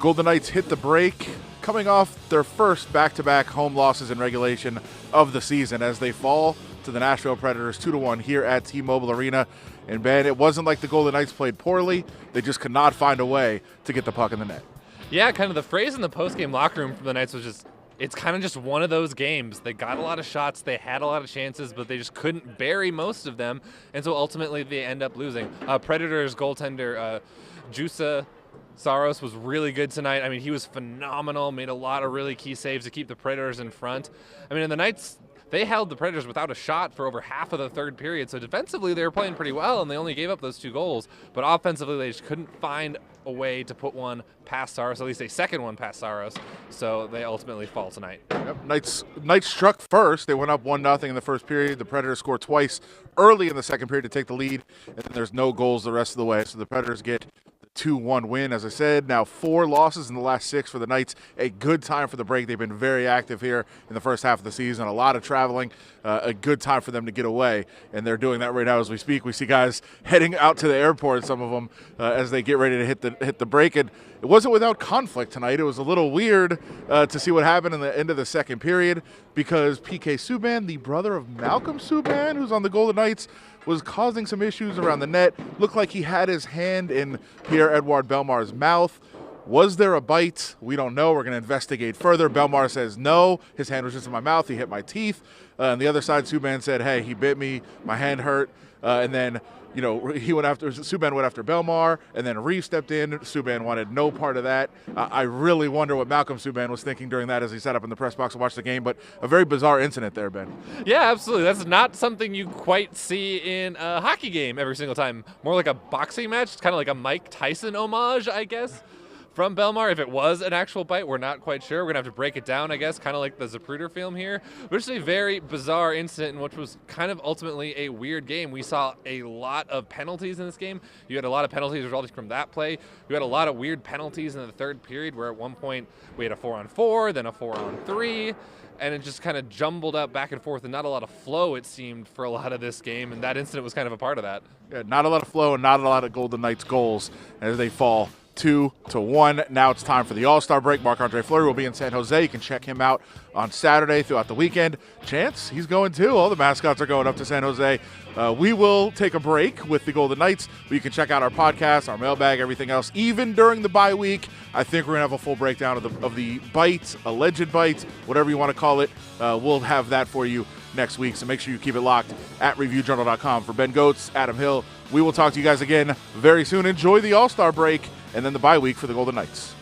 Golden Knights hit the break, coming off their first back-to-back home losses in regulation of the season as they fall to the Nashville Predators 2-1 here at T-Mobile Arena. And Ben, it wasn't like the Golden Knights played poorly. They just could not find a way to get the puck in the net. Yeah, kind of the phrase in the post-game locker room from the Knights was just, it's kind of just one of those games. They got a lot of shots, they had a lot of chances, but they just couldn't bury most of them, and so ultimately they end up losing. Predators goaltender Juuso Saros was really good tonight. I mean, he was phenomenal, made a lot of really key saves to keep the Predators in front. I mean, and the Knights, they held the Predators without a shot for over half of the third period, so defensively they were playing pretty well, and they only gave up those 2 goals, but offensively they just couldn't find a way to put one past Saros, at least a second one past Saros, so they ultimately fall tonight. Yep. Knights struck first. They went up 1-0 in the first period. The Predators scored twice early in the second period to take the lead, and then there's no goals the rest of the way, so the Predators get 2-1 win. As I said, now 4 losses in the last 6 for the Knights. A good time for the break. They've been very active here in the first half of the season. A lot of traveling. A good time for them to get away, and they're doing that right now as we speak. We see guys heading out to the airport, some of them, as they get ready to hit the break. And it wasn't without conflict tonight. It was a little weird to see what happened in the end of the second period because P.K. Subban, the brother of Malcolm Subban, who's on the Golden Knights, was causing some issues around the net. Looked like he had his hand in Pierre-Edouard Bellemare's mouth. Was there a bite? We don't know. We're going to investigate further. Bellemare says no. His hand was just in my mouth. He hit my teeth. On the other side, Subban said, hey, he bit me. My hand hurt. And then, Subban went after Bellemare, and then Reeve stepped in. Subban wanted no part of that. I really wonder what Malcolm Subban was thinking during that as he sat up in the press box and watched the game, but a very bizarre incident there, Ben. Yeah, absolutely. That's not something you quite see in a hockey game every single time. More like a boxing match. It's kind of like a Mike Tyson homage, I guess, from Bellemare. If it was an actual bite, we're not quite sure. We're going to have to break it down, I guess, kind of like the Zapruder film here, which is a very bizarre incident in which was kind of ultimately a weird game. We saw a lot of penalties in this game. You had a lot of penalties resulting from that play. You had a lot of weird penalties in the third period where at one point we had a 4-on-4, then a 4-on-3, and it just kind of jumbled up back and forth and not a lot of flow, it seemed, for a lot of this game, and that incident was kind of a part of that. Yeah, not a lot of flow and not a lot of Golden Knights goals as they fall 2-1. Now it's time for the All-Star break. Marc-Andre Fleury will be in San Jose. You can check him out on Saturday throughout the weekend. Chance, he's going too. All the mascots are going up to San Jose. We will take a break with the Golden Knights, but you can check out our podcast, our mailbag, everything else. Even during the bye week, I think we're going to have a full breakdown of the bite, alleged bite, whatever you want to call it. We'll have that for you next week, so make sure you keep it locked at ReviewJournal.com. For Ben Gotz, Adam Hill, we will talk to you guys again very soon. Enjoy the All-Star break and then the bye week for the Golden Knights.